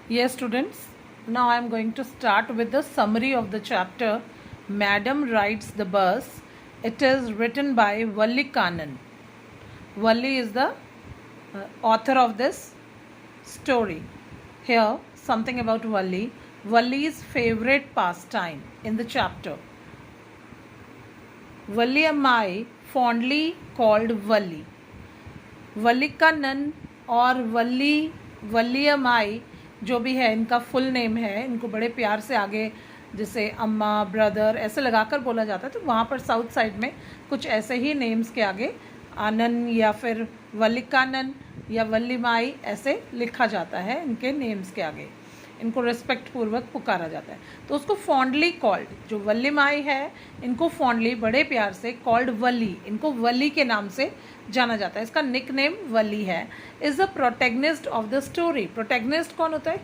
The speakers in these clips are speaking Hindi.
Yes, students. Now I am going to start with the summary of the chapter Madam Rides the Bus. It is written by Valli Kannan. Valli is the author of this story. Here, something about Valli. Valli's favorite pastime in the chapter. Valli Ammai, fondly called Valli. Valli Kannan और वल्ली अम्माई जो भी है, इनका फुल नेम है, इनको बड़े प्यार से आगे जैसे अम्मा, ब्रदर ऐसे लगाकर बोला जाता है। तो वहाँ पर साउथ साइड में कुछ ऐसे ही नेम्स के आगे आनन या फिर वल्लिकानन या वल्लीमाई ऐसे लिखा जाता है। इनके नेम्स के आगे इनको रिस्पेक्ट पूर्वक पुकारा जाता है। तो उसको फॉन्डली कॉल्ड, जो वल्लीमाई है इनको फॉन्डली बड़े प्यार से कॉल्ड वल्ली, इनको वल्ली के नाम से जाना जाता है। इसका निक नेम वल्ली है। Is the protagonist of the story. Protagonist कौन होता है?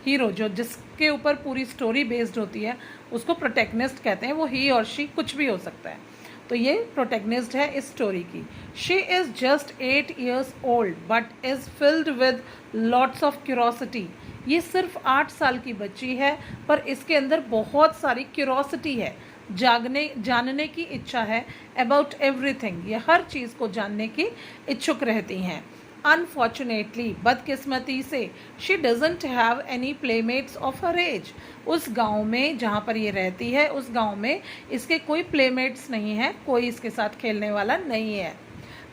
हीरो जो जिसके ऊपर पूरी स्टोरी बेस्ड होती है उसको प्रोटैगनिस्ट कहते हैं। वो ही और शी कुछ भी हो सकता है। तो ये प्रोटैगनिस्ट है इस स्टोरी की। She is just 8 years old but is filled with lots of curiosity. ये सिर्फ 8 साल की बच्ची है पर इसके अंदर बहुत सारी क्यूरोसिटी है, जानने की इच्छा है। अबाउट एवरीथिंग, ये हर चीज़ को जानने की इच्छुक रहती हैं। अनफॉर्चुनेटली, बदकिस्मती से, she doesn't have any playmates of her age. उस गांव में जहाँ पर ये रहती है, उस गांव में इसके कोई प्लेमेट्स नहीं है, कोई इसके साथ खेलने वाला नहीं है।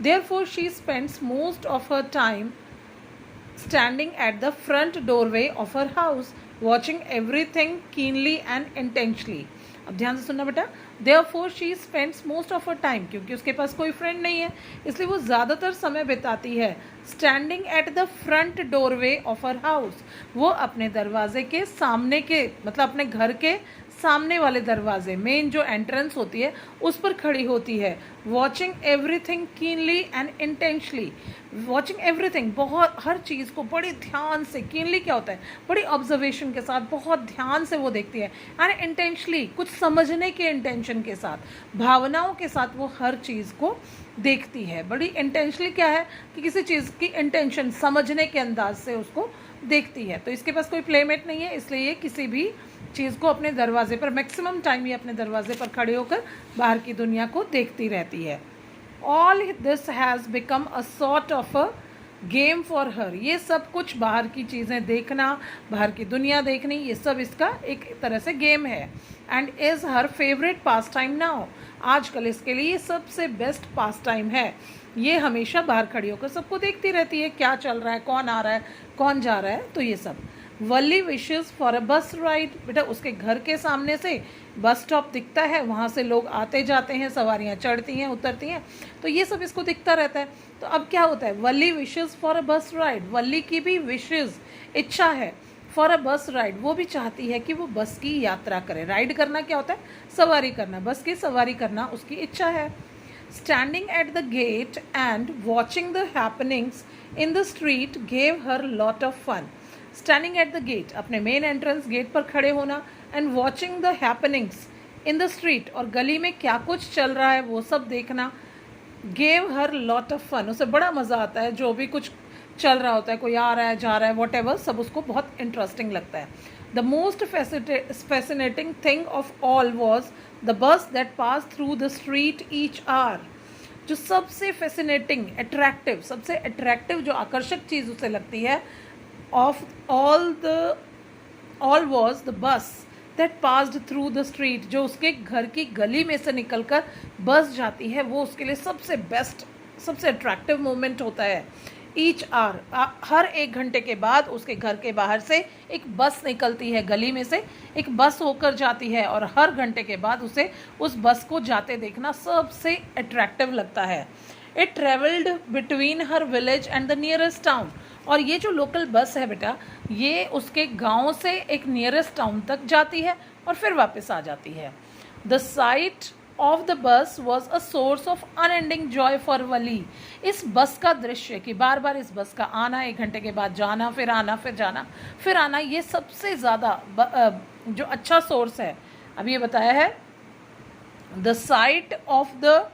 Therefore she spends most of her time standing at the front doorway of her house, watching everything keenly and intensely. अब ध्यान से सुनना बेटा। Therefore she spends most of her time, क्योंकि उसके पास कोई फ्रेंड नहीं है इसलिए वो ज़्यादातर समय बिताती है standing at the front doorway of her house. वो अपने दरवाजे के सामने के, मतलब अपने घर के सामने वाले दरवाजे, मेन जो एंट्रेंस होती है उस पर खड़ी होती है। Watching everything keenly and intently. Watching everything, बहुत हर चीज़ को बड़ी ध्यान से, कीनली क्या होता है? बड़ी ऑब्जर्वेशन के साथ, बहुत ध्यान से वो देखती है। एंड इंटेंशली, कुछ समझने के इंटेंशन के साथ, भावनाओं के साथ वो हर चीज़ को देखती है। बड़ी इंटेंशली क्या है कि किसी चीज़ की इंटेंशन समझने के अंदाज से उसको देखती है। तो इसके पास कोई प्लेमेट नहीं है इसलिए ये किसी भी चीज़ को अपने दरवाजे पर, मैक्सिमम टाइम ये अपने दरवाजे पर खड़े होकर बाहर की दुनिया को देखती रहती है। All this has become a sort of a game for her. ये सब कुछ, बाहर की चीज़ें देखना, बाहर की दुनिया देखनी, ये सब इसका एक तरह से गेम है। And is her favourite pass time now. आजकल इसके लिए सबसे बेस्ट पास टाइम है। ये हमेशा बाहर खड़ी होकर सबको देखती रहती है, क्या चल रहा है, कौन आ रहा है, कौन जा रहा है। तो ये सब। वल्ली विशेज़ फॉर अ बस राइड। बेटा उसके घर के सामने से बस स्टॉप दिखता है, वहाँ से लोग आते जाते हैं, सवारियाँ चढ़ती हैं उतरती हैं, तो ये सब इसको दिखता रहता है। तो अब क्या होता है? वल्ली विशेज़ फॉर अ बस राइड। वल्ली की भी विशेज़, इच्छा है, फॉर अ बस राइड। वो भी चाहती है कि वो बस की यात्रा करे। राइड करना क्या होता है? सवारी करना। बस की सवारी करना उसकी इच्छा है। Standing at the gate and watching the happenings in the street gave her lot of fun. Standing at the gate, अपने मेन एंट्रेंस गेट पर खड़े होना, and watching the happenings in the street, और गली में क्या कुछ चल रहा है वो सब देखना। Gave her lot of fun, उसे बड़ा मज़ा आता है। जो भी कुछ चल रहा होता है, कोई आ रहा है जा रहा है, वॉट एवर, सब उसको बहुत इंटरेस्टिंग लगता है। The most fascinating thing of all was the bus that pass through the street each hour. जो सबसे फैसिनेटिंग, अट्रैक्टिव, सबसे अट्रैक्टिव जो आकर्षक चीज़ उसे लगती है, of all was the bus that passed through the street। जो उसके घर की गली में से निकलकर बस जाती है, वो उसके लिए सबसे बेस्ट, सबसे अट्रैक्टिव मोमेंट होता है। ईच आवर, हर 1 घंटे के बाद उसके घर के बाहर से एक बस निकलती है, गली में से एक बस होकर जाती है, और हर घंटे के बाद उसे उस बस को जाते देखना सबसे अट्रैक्टिव लगता है। It travelled between her village and the nearest town. और ये जो लोकल बस है बेटा, ये उसके गांव से एक नियरेस्ट टाउन तक जाती है और फिर वापस आ जाती है। The sight of the bus was a source of unending joy for Valli. इस बस का दृश्य, कि बार बार इस बस का आना, 1 घंटे के बाद जाना, फिर आना, फिर जाना, फिर आना, ये सबसे ज़्यादा जो अच्छा सोर्स है। अब ये बताया है the sight of the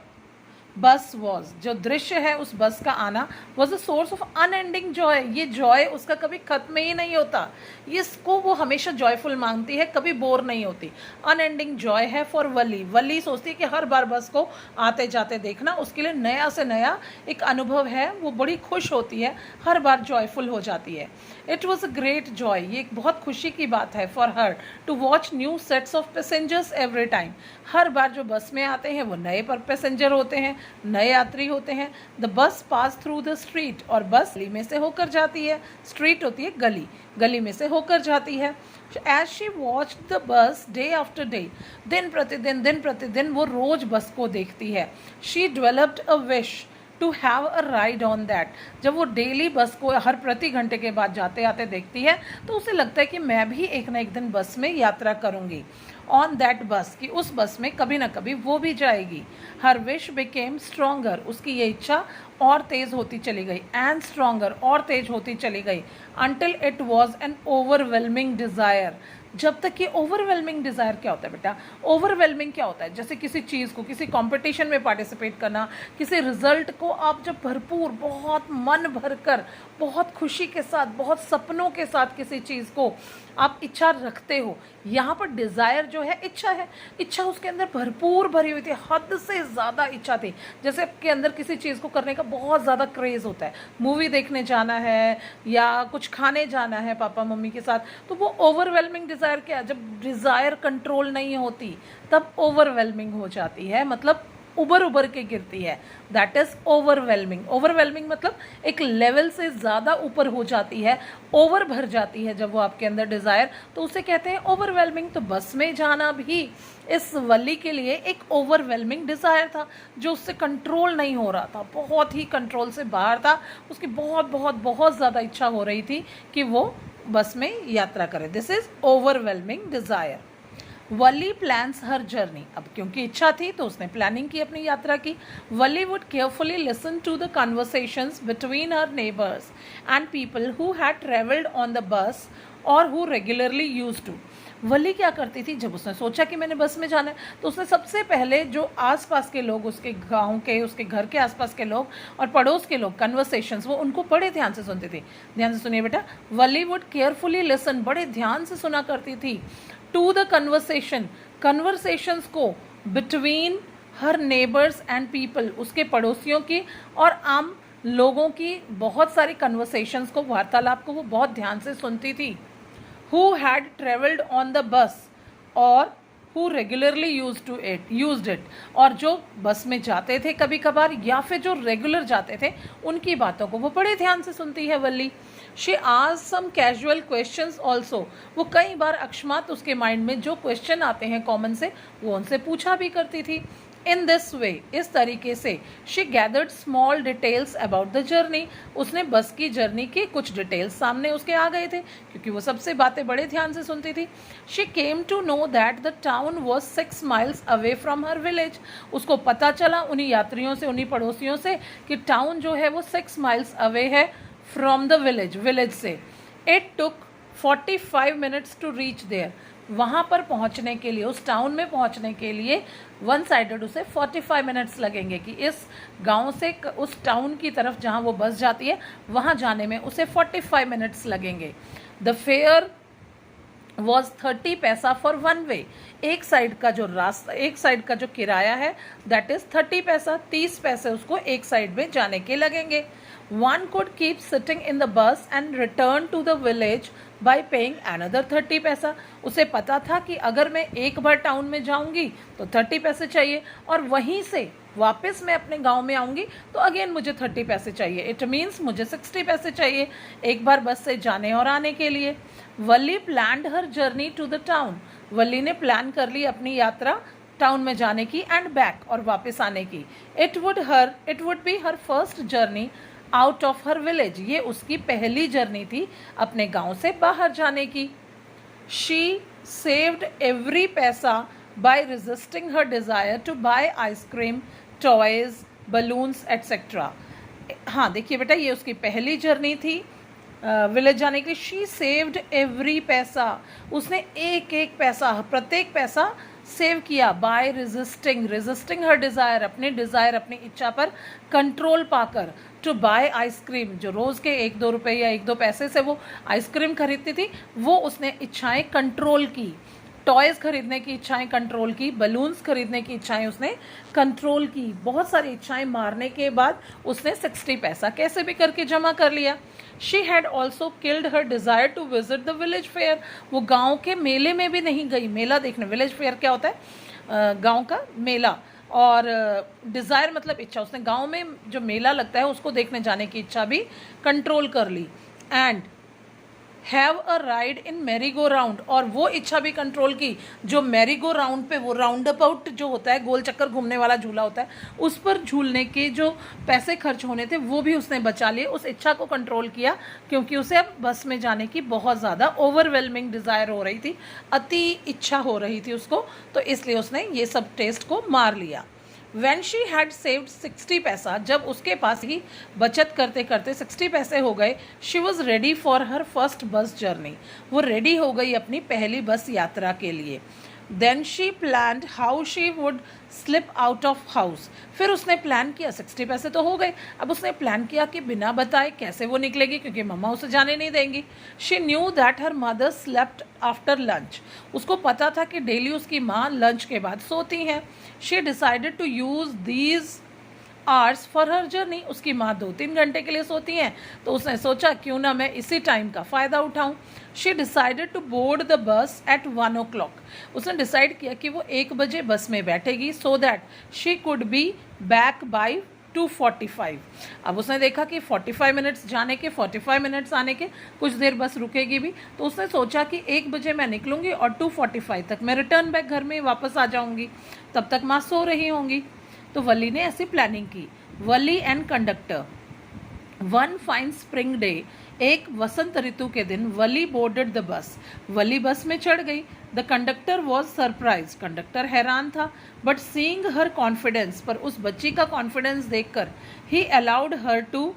bus was, जो दृश्य है उस बस का आना, was a source of unending Joy, ये जॉय उसका कभी खत्म ही नहीं होता, इसको वो हमेशा जॉयफुल मांगती है, कभी बोर नहीं होती। अनएंडिंग जॉय है फॉर वली, वली सोचती है कि हर बार बस को आते जाते देखना उसके लिए नया से नया एक अनुभव है, वो बड़ी खुश होती है, हर बार जॉयफुल हो जाती है। It was a great joy, ये एक बहुत खुशी की बात है for her to watch new sets of passengers every time, हर बार जो बस में आते हैं वो नए पर पैसेंजर होते हैं, नए यात्री होते हैं। The bus pass through the street, और बस गली में से होकर जाती है, स्ट्रीट होती है गली, गली में से होकर जाती है। As she watch the bus day after day, दिन प्रतिदिन वो रोज बस को देखती है। She developed a wish to have a ride on that, जब वो डेली बस को हर प्रति घंटे के बाद जाते आते देखती है तो उसे लगता है कि मैं भी एक ना एक दिन बस में यात्रा करूँगी, ऑन दैट बस, कि उस बस में कभी ना कभी वो भी जाएगी। हर विश बिकेम स्ट्रोंगर, उसकी ये इच्छा और तेज़ होती चली गई, एंड स्ट्रोंगर, और तेज होती चली गई, until it was an overwhelming desire, जब तक कि ओवरवेलमिंग डिज़ायर क्या होता है बेटा, ओवरवेलमिंग क्या होता है, जैसे किसी चीज़ को, किसी कंपटीशन में पार्टिसिपेट करना, किसी रिजल्ट को आप जब भरपूर, बहुत मन भरकर, बहुत खुशी के साथ, बहुत सपनों के साथ किसी चीज़ को आप इच्छा रखते हो, यहाँ पर डिज़ायर जो है इच्छा है, इच्छा उसके अंदर भरपूर भरी हुई थी, हद से ज़्यादा इच्छा थी, जैसे आपके अंदर किसी चीज़ को करने का बहुत ज़्यादा क्रेज़ होता है, मूवी देखने जाना है या कुछ खाने जाना है पापा मम्मी के साथ, तो वो ओवरवेलमिंग डिज़ायर क्या, जब डिज़ायर कंट्रोल नहीं होती तब ओवरवेलमिंग हो जाती है, मतलब उबर उबर के गिरती है, दैट इज ओवरवेलमिंग। ओवरवेलमिंग मतलब एक लेवल से ज़्यादा ऊपर हो जाती है, ओवर भर जाती है जब वो आपके अंदर डिज़ायर, तो उसे कहते हैं ओवरवेलमिंग। तो बस में जाना भी इस वली के लिए एक ओवरवेलमिंग डिज़ायर था, जो उससे कंट्रोल नहीं हो रहा था, बहुत ही कंट्रोल से बाहर था, उसकी बहुत बहुत बहुत ज़्यादा इच्छा हो रही थी कि वो बस में यात्रा करे। This is overwhelming desire. Wali plans her journey, अब क्योंकि इच्छा थी तो उसने प्लानिंग की अपनी यात्रा की। Valli would carefully listen to the conversations between her neighbours and people who had travelled on the bus और who regularly use to. Valli क्या करती थी, जब उसने सोचा कि मैंने बस में जाना है तो उसने सबसे पहले जो आसपास के लोग, उसके गांव के, उसके घर के आसपास के लोग और पड़ोस के लोग, कन्वर्सेशंस, वो उनको बड़े ध्यान से सुनती थी। ध्यान से सुनिए बेटा, वली वुड केयरफुली लिसन, बड़े ध्यान से सुना करती थी, टू द कन्वर्सेशन, कन्वर्सेशंस को, between her neighbours and people, उसके पड़ोसियों की और आम लोगों की बहुत सारी कन्वर्सेशंस को, वार्तालाप को वो बहुत ध्यान से सुनती थी। who had traveled on the bus और who regularly used it, और जो बस में जाते थे कभी कभार या फिर जो रेगुलर जाते थे, उनकी बातों को वो बड़े ध्यान से सुनती है Valli. She asked some casual questions also, वो कई बार अकस्मात उसके माइंड में जो क्वेश्चन आते हैं कॉमन से, वो उनसे पूछा भी करती थी। इन दिस वे, इस तरीके से, she gathered small details about the journey, उसने बस की जर्नी के कुछ डिटेल्स सामने उसके आ गए थे, क्योंकि वो सबसे बातें बड़े ध्यान से सुनती थी। She came to know that the town was 6 miles away from her village, उसको पता चला उन्हीं यात्रियों से, उन्हीं पड़ोसियों से, कि टाउन जो है वो 6 miles अवे है फ्रॉम द विलेज, विलेज से। It took 45 minutes to reach there, वहाँ पर पहुँचने के लिए, उस टाउन में पहुँचने के लिए वन साइडेड उसे 45 मिनट्स लगेंगे, कि इस गांव से उस टाउन की तरफ जहाँ वो बस जाती है वहाँ जाने में उसे 45 मिनट्स लगेंगे। द फेयर वॉज 30 पैसा फॉर वन वे, एक साइड का जो रास्ता, एक साइड का जो किराया है दैट इज 30 पैसा, 30 पैसे उसको एक साइड में जाने के लगेंगे। One could keep sitting in the bus and return to the village by paying another 30 paisa, उसे पता था कि अगर मैं एक बार टाउन में जाऊंगी तो 30 पैसे चाहिए, और वहीं से वापस मैं अपने गांव में आऊंगी तो अगेन मुझे 30 पैसे चाहिए, इट मीन्स मुझे 60 पैसे चाहिए एक बार बस से जाने और आने के लिए। Valli planned her journey to the town, Valli ने प्लान कर ली अपनी यात्रा टाउन में जाने की एंड बैक, और वापस आने की। It would be her first journey out of her village, ये उसकी पहली जर्नी थी अपने गांव से बाहर जाने की। She saved every paisa by resisting her desire to buy ice cream, toys, balloons etcetera. हाँ देखिए बेटा, ये उसकी पहली जर्नी थी विलेज जाने के लिए। शी सेव्ड एवरी पैसा, उसने एक एक पैसा, प्रत्येक पैसा सेव किया बाय रेजिस्टिंग हर डिज़ायर, अपने डिज़ायर, अपनी इच्छा पर कंट्रोल पाकर, टू बाय आइसक्रीम, जो रोज़ के 1-2 रुपये या 1-2 पैसे से वो आइसक्रीम खरीदती थी, वो उसने इच्छाएं कंट्रोल की। टॉयज़ खरीदने की इच्छाएं कंट्रोल की, बलून्स खरीदने की इच्छाएं उसने कंट्रोल की। बहुत सारी इच्छाएं मारने के बाद उसने 60 पैसा कैसे भी करके जमा कर लिया। She had also killed her desire to visit the village fair, वो गांव के मेले में भी नहीं गई मेला देखने। विलेज फेयर क्या होता है? गांव का मेला। और डिज़ायर मतलब इच्छा, उसने गांव में जो मेला लगता है उसको देखने जाने की इच्छा भी कंट्रोल कर ली। And have a ride in merry go round, और वो इच्छा भी कंट्रोल की जो मैरी गो राउंड पे, वो राउंड अबाउट जो होता है, गोल चक्कर घूमने वाला झूला होता है, उस पर झूलने के जो पैसे खर्च होने थे वो भी उसने बचा लिए। उस इच्छा को कंट्रोल किया क्योंकि उसे अब बस में जाने की बहुत ज़्यादा ओवरवेलमिंग डिज़ायर हो रही थी, अति इच्छा हो रही थी उसको, तो इसलिए उसने ये सब टेस्ट को मार लिया। When she had saved 60 पैसा, जब उसके पास ही बचत करते करते 60 पैसे हो गए, she was ready for her first bus journey, वो रेडी हो गई अपनी पहली बस यात्रा के लिए। Then she planned how she would slip out of house, फिर उसने प्लान किया, 60 पैसे तो हो गए, अब उसने प्लान किया कि बिना बताए कैसे वो निकलेगी, क्योंकि मम्मा उसे जाने नहीं देंगी। She knew that her mother slept after lunch, उसको पता था कि डेली उसकी माँ लंच के बाद सोती हैं। She decided to use these hours for her journey, उसकी माँ 2-3 घंटे के लिए सोती हैं, तो उसने सोचा क्यों ना मैं इसी टाइम का फ़ायदा उठाऊं। She decided to board the bus at 1 o'clock, उसने डिसाइड किया कि वो 1 बजे बस में बैठेगी, so that she could be back by 2:45। अब उसने देखा कि 45 मिनट्स जाने के, 45 मिनट्स आने के, कुछ देर बस रुकेगी भी, तो उसने सोचा कि 1 बजे मैं निकलूँगी और 2:45 तक मैं रिटर्न बैक घर में वापस आ जाऊँगी, तब तक माँ सो रही होंगी। तो वली ने ऐसी प्लानिंग की। Valli and conductor, one fine spring day, एक वसंत ऋतु के दिन वली बोर्डेड द बस, वली बस में चढ़ गई। The conductor was surprise, conductor हैरान था, बट सीइंग हर कॉन्फिडेंस, पर उस बच्ची का कॉन्फिडेंस देखकर, he allowed her to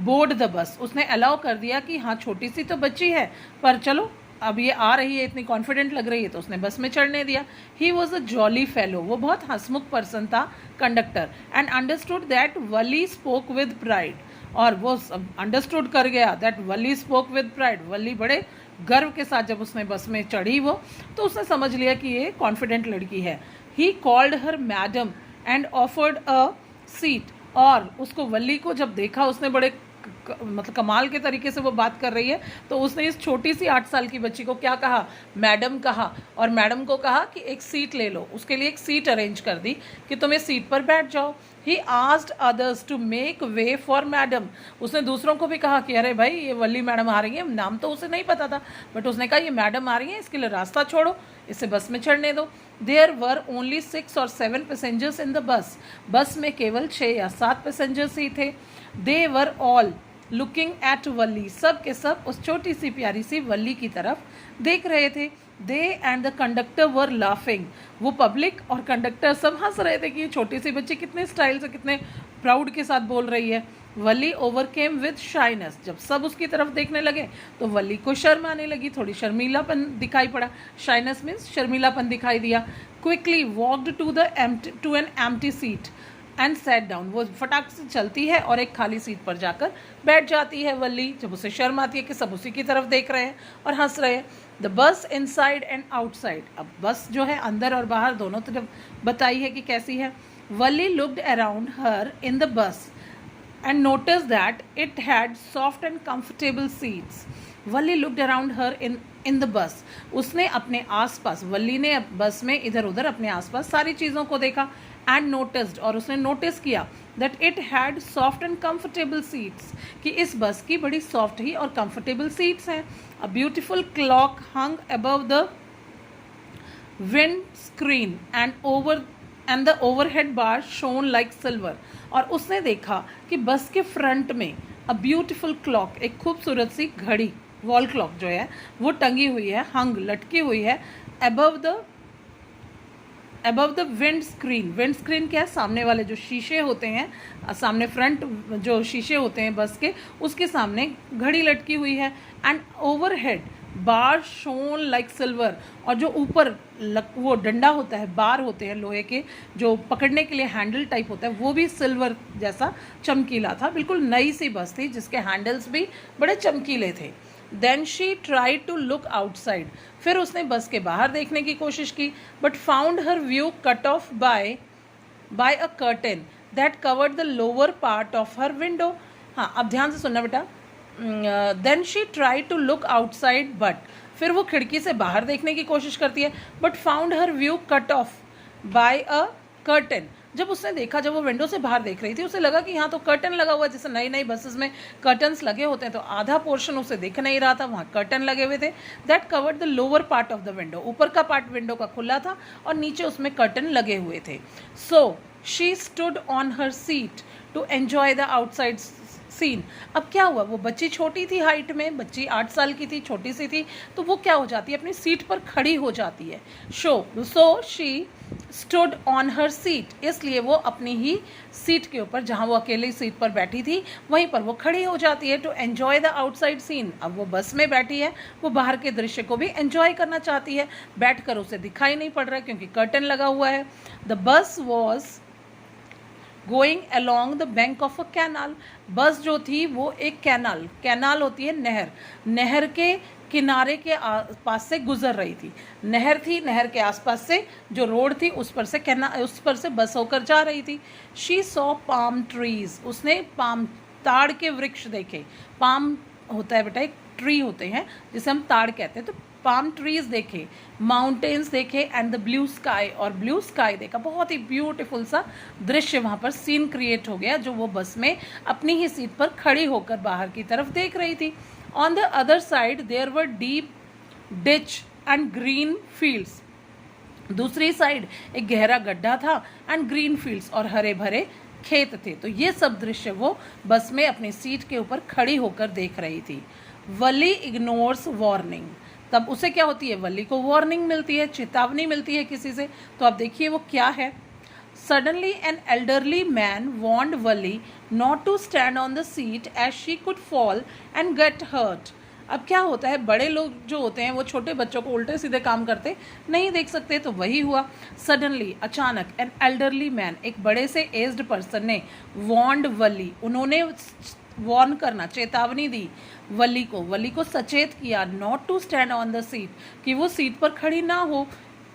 board the bus, उसने अलाउ कर दिया कि हाँ छोटी सी तो बच्ची है, पर चलो अब ये आ रही है, इतनी कॉन्फिडेंट लग रही है, तो उसने बस में चढ़ने दिया। He was a jolly fellow, वो बहुत हंसमुख पर्सन था conductor. And understood that Valli spoke with pride, और वो अंडरस्टूड कर गया that Valli spoke with pride, Valli बड़े गर्व के साथ जब उसने बस में चढ़ी वो, तो उसने समझ लिया कि ये कॉन्फिडेंट लड़की है। He called her madam and offered a seat, और उसको वली को जब देखा, उसने बड़े मतलब कमाल के तरीके से वो बात कर रही है, तो उसने इस छोटी सी 8 साल की बच्ची को क्या कहा, मैडम कहा, और मैडम को कहा कि एक सीट ले लो, उसके लिए एक सीट अरेंज कर दी कि तुम इस सीट पर बैठ जाओ। He asked others to make way for madam, उसने दूसरों को भी कहा कि अरे भाई ये वली मैडम आ रही है, नाम तो उसे नहीं पता था, बट उसने कहा ये मैडम आ रही है, इसके लिए रास्ता छोड़ो, इसे बस में चढ़ने दो। There were only 6 or 7 passengers in the bus, bus में केवल 6 या 7 पैसेंजर्स ही थे। दे वर ऑल लुकिंग एट वली, सब के सब उस छोटी सी प्यारी सी वली की तरफ देख रहे थे। They and the conductor were laughing, वो पब्लिक और कंडक्टर सब हंस रहे थे कि ये छोटी सी बच्ची कितने स्टाइल से, कितने प्राउड के साथ बोल रही है। वली ओवरकेम विद शाइनेस, जब सब उसकी तरफ देखने लगे तो वली को शर्म आने लगी, थोड़ी शर्मीलापन दिखाई पड़ा, शाइनेस मीन्स शर्मीलापन दिखाई दिया। Quickly walked to an empty seat and sat down, वो फटाक से चलती है और एक खाली सीट पर जाकर बैठ जाती है वली, जब उसे शर्म आती है कि सब उसी की तरफ देख रहे हैं और हंस रहे हैं। The bus inside and outside, अब बस जो है अंदर और बाहर दोनों तरफ बताई है कि कैसी है। Valli looked around her in the bus and noticed that it had soft and comfortable seats. Wali looked around her in the bus. उसने अपने आसपास, वली ने बस में इधर उधर अपने आसपास सारी चीज़ों को देखा। and noticed, और उसने नोटिस किया that it had soft and comfortable seats, कि इस बस की बड़ी सॉफ्ट ही और कंफर्टेबल सीट्स हैं। A beautiful clock hung above the windscreen and the overhead bar shone like silver. और उसने देखा कि बस के फ्रंट में अ ब्यूटिफुल क्लॉक, एक खूबसूरत सी घड़ी, वॉल क्लॉक जो है वो टंगी हुई है, हंग लटकी हुई है अबव द विंड स्क्रीन क्या है, सामने वाले जो शीशे होते हैं, सामने फ्रंट जो शीशे होते हैं बस के, उसके सामने घड़ी लटकी हुई है। And overhead bar shown like silver, और जो ऊपर वो डंडा होता है, बार होते हैं लोहे के जो पकड़ने के लिए हैंडल टाइप होता है, वो भी सिल्वर जैसा चमकीला था। बिल्कुल नई सी बस थी जिसके हैंडल्स भी बड़े चमकीले थे। Then she tried to look outside, फिर उसने बस के बाहर देखने की कोशिश की, but found her view cut off by a curtain that covered the lower part of her window. हाँ, अब ध्यान से सुनना बेटा। Then she try to look outside, but फिर वो खिड़की से बाहर देखने की कोशिश करती है, but found her view cut off by a curtain. जब उसने देखा, जब वो विंडो से बाहर देख रही थी, उसे लगा कि यहाँ तो कर्टन लगा हुआ है, जैसे नई नई बसेस में कर्टन्स लगे होते हैं, तो आधा पोर्शन उसे दिख नहीं रहा था, वहाँ कर्टन लगे हुए थे। That covered the lower part of the window, ऊपर का पार्ट विंडो का खुला था और नीचे उसमें कर्टन लगे हुए थे। So she stood on her seat to enjoy the outside scene. अब क्या हुआ, वो बच्ची छोटी थी हाइट में, बच्ची 8 साल की थी, छोटी सी थी, तो वो क्या हो जाती है, अपनी सीट पर खड़ी हो जाती है। सो she stood on her seat, इसलिए वो अपनी ही सीट के ऊपर, जहाँ वो अकेली सीट पर बैठी थी, वहीं पर वो खड़ी हो जाती है। To enjoy the outside scene, अब वो बस में बैठी है, वो बाहर के दृश्य को भी एन्जॉय करना चाहती है। बैठकर उसे दिखाई नहीं पड़ रहा है क्योंकि कर्टन लगा हुआ है। The bus was going along the bank of a canal, बस जो थी वो एक कैनाल होती है नहर, नहर के किनारे के पास से गुजर रही थी। नहर थी, नहर के आसपास से जो रोड थी उस पर से बस होकर जा रही थी। शी सॉ पाम ट्रीज, उसने ताड़ के वृक्ष देखे। पाम होता है बेटा, एक ट्री होते हैं जिसे हम ताड़ कहते हैं, तो पाम ट्रीज देखे, माउंटेन्स देखे, एंड द ब्लू स्काई, और ब्लू स्काई देखा। बहुत ही ब्यूटीफुल सा दृश्य वहाँ पर सीन क्रिएट हो गया, जो वो बस में अपनी ही सीट पर खड़ी होकर बाहर की तरफ देख रही थी। On the other side there were deep ditch and green fields, दूसरी साइड एक गहरा गड्ढा था, एंड ग्रीन फील्ड्स, और हरे भरे खेत थे। तो ये सब दृश्य वो बस में अपनी सीट के ऊपर खड़ी होकर देख रही थी। वली इग्नोर्स वार्निंग, तब उसे क्या होती है, वली को वार्निंग मिलती है, चेतावनी मिलती है किसी से। तो आप देखिए वो क्या है। Suddenly an elderly man warned Valli not to stand on the seat as she could fall and get hurt. अब क्या होता है, बड़े लोग जो होते हैं वो छोटे बच्चों को उल्टे सीधे काम करते नहीं देख सकते, तो वही हुआ। सडनली, अचानक, एन एल्डरली मैन, एक बड़े से एज्ड पर्सन ने वार्नड वली, उन्होंने वार्न करना, चेतावनी दी वली को सचेत किया, not to stand on the seat, कि वो सीट पर खड़ी ना हो,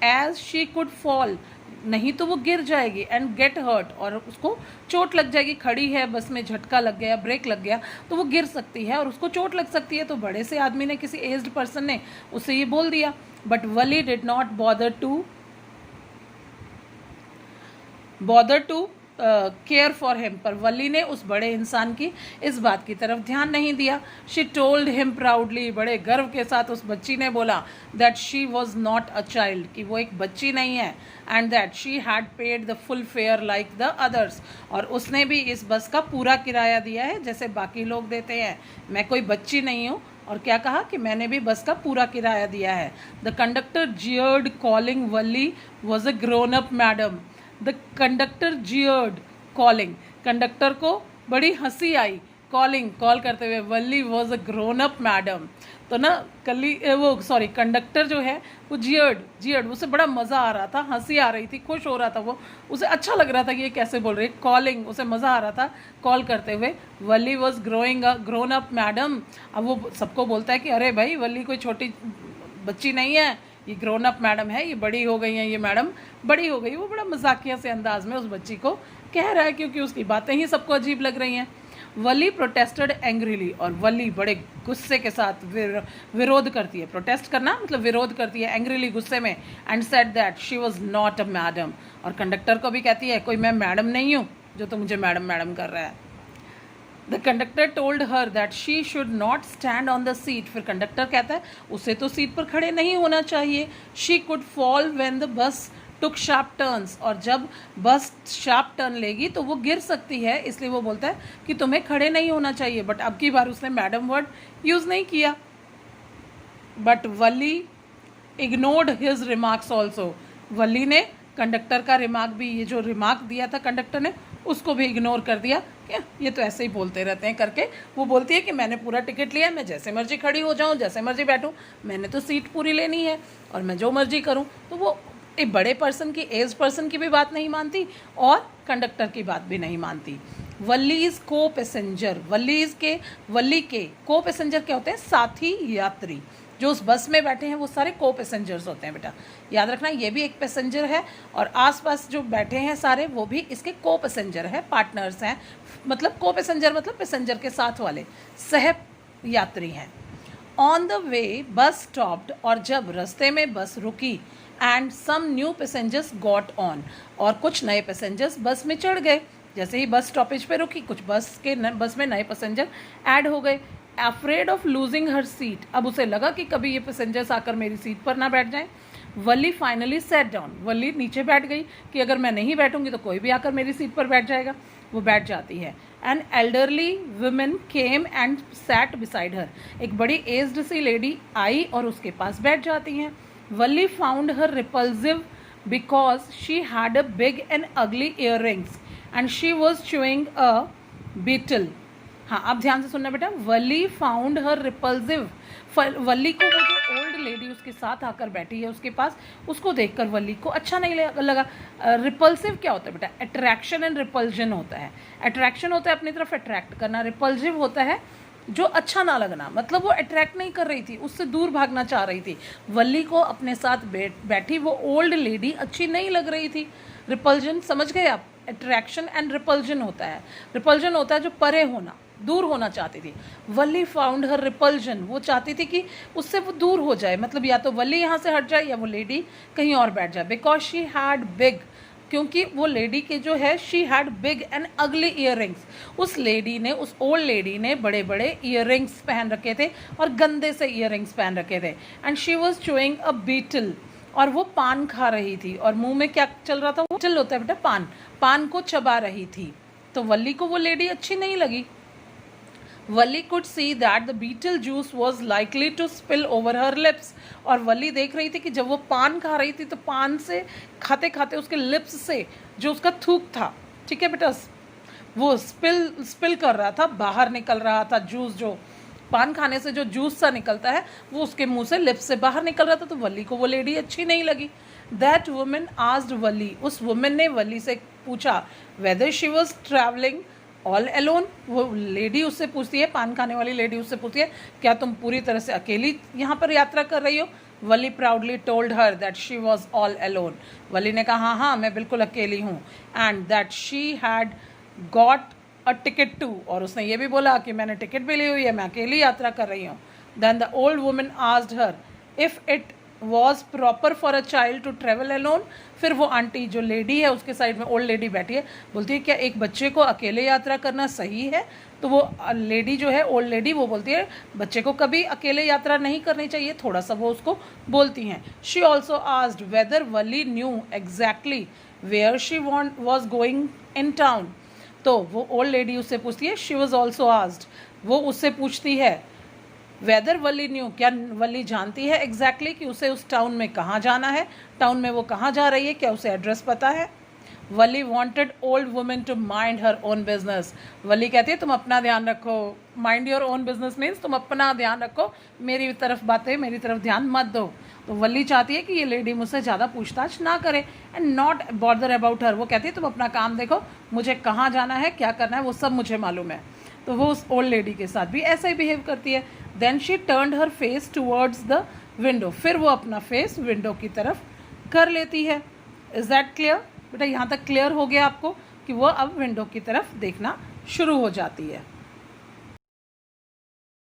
एज शी कुड फॉल, नहीं तो वो गिर जाएगी, एंड गेट हर्ट, और उसको चोट लग जाएगी। खड़ी है, बस में झटका लग गया, ब्रेक लग गया, तो वो गिर सकती है और उसको चोट लग सकती है। तो बड़े से आदमी ने, किसी एज्ड पर्सन ने उसे ये बोल दिया। But Valli did not bother to care for him, पर वली ने उस बड़े इंसान की इस बात की तरफ ध्यान नहीं दिया। शी टोल्ड हिम प्राउडली, बड़े गर्व के साथ उस बच्ची ने बोला, that she was not a child, कि वो एक बच्ची नहीं है, and that she had paid the full fair like the others, और उसने भी इस बस का पूरा किराया दिया है जैसे बाकी लोग देते हैं। मैं कोई बच्ची नहीं हूँ, और क्या कहा कि मैंने भी बस का पूरा किराया दिया है। The conductor jeered, calling Valli was a grown up madam. The conductor jeered, calling, conductor को बड़ी हंसी आई, कॉल करते हुए, Valli was a grown up madam. तो ना कंडक्टर जो है वो जियर्ड, उसे बड़ा मज़ा आ रहा था, हंसी आ रही थी, खुश हो रहा था, वो उसे अच्छा लग रहा था कि ये कैसे बोल रही है। कॉलिंग, उसे मज़ा आ रहा था कॉल करते हुए, Valli was grown up madam. अब वो सबको बोलता है कि अरे भाई, वली कोई छोटी बच्ची नहीं है, ये ग्रोन अप मैडम है, ये बड़ी हो गई हैं, ये मैडम बड़ी हो गई। वो बड़ा मजाकिया से अंदाज में उस बच्ची को कह रहा है, क्योंकि उसकी बातें ही सबको अजीब लग रही हैं। वली प्रोटेस्टेड एंग्रीली, और वली बड़े गुस्से के साथ विरोध करती है। प्रोटेस्ट करना मतलब विरोध करती है, एंग्रीली, गुस्से में, and said that she was not a madam, और कंडक्टर को भी कहती है, कोई मैं मैडम नहीं हूँ जो तो मुझे मैडम कर रहा है। The conductor told her that she should not stand on the seat, फिर कंडक्टर कहता है उसे तो सीट पर खड़े नहीं होना चाहिए। She could fall when the bus took sharp turns, और जब बस शार्प टर्न लेगी तो वो गिर सकती है, इसलिए वो बोलता है कि तुम्हें खड़े नहीं होना चाहिए। बट अब की बार उसने मैडम वर्ड यूज़ नहीं किया। But Valli ignored his remarks also, Valli ने कंडक्टर का रिमार्क भी, ये जो रिमार्क दिया था कंडक्टर ने, उसको भी इग्नोर कर दिया ये तो ऐसे ही बोलते रहते हैं करके वो बोलती है कि मैंने पूरा टिकट लिया, मैं जैसे मर्जी खड़ी हो जाऊँ, जैसे मर्जी बैठूँ, मैंने तो सीट पूरी लेनी है और मैं जो मर्जी करूँ। तो वो एक बड़े पर्सन की, एज पर्सन की भी बात नहीं मानती और कंडक्टर की बात भी नहीं मानती। वल्लीज को पैसेंजर, वल्ली के को पैसेंजर क्या होते हैं? साथी यात्री। जो उस बस में बैठे हैं वो सारे को पैसेंजर्स होते हैं बेटा, याद रखना। ये भी एक पैसेंजर है और आसपास जो बैठे हैं सारे वो भी इसके को पैसेंजर है, पार्टनर्स हैं। मतलब को पैसेंजर मतलब पैसेंजर के साथ वाले सह यात्री हैं। ऑन द वे बस स्टॉप्ड, और जब रास्ते में बस रुकी, and some new passengers got on, और कुछ नए पैसेंजर्स बस में चढ़ गए। जैसे ही बस स्टॉपेज पे रुकी कुछ बस में नए पैसेंजर ऐड हो गए। Afraid of losing her seat, अब उसे लगा कि कभी ये पैसेंजर्स आकर मेरी सीट पर ना बैठ जाएं। वली फाइनली सेट डाउन, वली नीचे बैठ गई कि अगर मैं नहीं बैठूंगी तो कोई भी आकर मेरी सीट पर बैठ जाएगा। वो बैठ जाती है। An elderly women came and set beside her, एक बड़ी एज्ड सी लेडी आई और उसके पास बैठ जाती हैं। Valli found her repulsive because she had a big and ugly ear rings and she was chewing a betel. हाँ, आप ध्यान से सुनना बेटा। वली फाउंड हर रिपल्सिव, वली को वो जो ओल्ड लेडी उसके साथ आकर बैठी है उसके पास, उसको देखकर वली को अच्छा नहीं लगा। रिपल्सिव क्या होता है बेटा? अट्रैक्शन एंड रिपल्जन होता है। अट्रैक्शन होता है अपनी तरफ अट्रैक्ट करना, रिपल्सिव होता है जो अच्छा ना लगना, मतलब वो अट्रैक्ट नहीं कर रही थी, उससे दूर भागना चाह रही थी। वली को अपने साथ बैठी वो ओल्ड लेडी अच्छी नहीं लग रही थी। रिपल्जन समझ गए आप? अट्रैक्शन एंड रिपल्जन होता है। रिपल्जन होता है जो परे होना, दूर होना चाहती थी। वली फाउंड हर रिपल्जन, वो चाहती थी कि उससे वो दूर हो जाए, मतलब या तो वली यहाँ से हट जाए या वो लेडी कहीं और बैठ जाए। बिकॉज शी हैड बिग, क्योंकि वो लेडी के जो है she had big and ugly ear rings, उस लेडी ने, उस ओल्ड लेडी ने बड़े बड़े ईयर रिंग्स पहन रखे थे और गंदे से ईयर रिंग्स पहन रखे थे। And she was chewing a betel, और वो पान खा रही थी और मुंह में क्या चल रहा था? वो चल होता है बेटा, पान को चबा रही थी। तो वली को वो लेडी अच्छी नहीं लगी। वली could see that the beetle juice was likely to spill over her lips, और वली देख रही थी कि जब वो पान खा रही थी तो पान से खाते खाते उसके लिप्स से जो उसका थूक था, ठीक है बेटा, वो स्पिल कर रहा था, बाहर निकल रहा था जूस, जो पान खाने से जो जूस सा निकलता है वो उसके मुंह से लिप्स से बाहर निकल रहा था। तो वली को वो लेडी अच्छी नहीं लगी। दैट वुमेन आस्क्ड वली, उस वुमेन ने वली से पूछा whether she was travelling all alone, वो लेडी उससे पूछती है, पान खाने वाली लेडी उससे पूछती है क्या तुम पूरी तरह से अकेली यहाँ पर यात्रा कर रही हो? Valli proudly told her that she was all alone, Valli ने कहा हाँ मैं बिल्कुल अकेली हूँ। And that she had got a ticket too, और उसने ये भी बोला कि मैंने टिकट भी ली हुई है, मैं अकेली यात्रा कर रही हूँ। Then the old women asked her if it was proper for a child to travel alone, फिर वो आंटी जो लेडी है उसके साइड में ओल्ड लेडी बैठी है, बोलती है क्या एक बच्चे को अकेले यात्रा करना सही है? तो वो लेडी जो है ओल्ड लेडी वो बोलती है बच्चे को कभी अकेले यात्रा नहीं करनी चाहिए, थोड़ा सा वो उसको बोलती हैं। She also asked whether Valli knew exactly where she was going in town, तो वो ओल्ड लेडी उससे पूछती है, शी वॉज ऑल्सो आस्क्ड, वो उससे पूछती है वेदर वली न्यू, क्या वली जानती है एग्जैक्टली कि उसे उस टाउन में कहाँ जाना है, टाउन में वो कहाँ जा रही है, क्या उसे एड्रेस पता है? Valli wanted old women to mind her own business, Valli कहती है तुम अपना ध्यान रखो, mind your own business means तुम अपना ध्यान रखो, मेरी तरफ बातें, मेरी तरफ ध्यान मत दो। तो वली चाहती है कि ये लेडी मुझसे ज़्यादा पूछताछ ना करे, and not bother about her, वो कहती है तुम अपना काम देखो, मुझे कहाँ जाना है, क्या करना है वो सब मुझे मालूम है। तो वो उस ओल्ड लेडी के साथ भी ऐसा ही बिहेव करती है। Then she turned her face towards the window, फिर वो अपना फेस विंडो की तरफ कर लेती है। इज़ दैट क्लियर बेटा? यहाँ तक क्लियर हो गया आपको कि वो अब विंडो की तरफ देखना शुरू हो जाती है।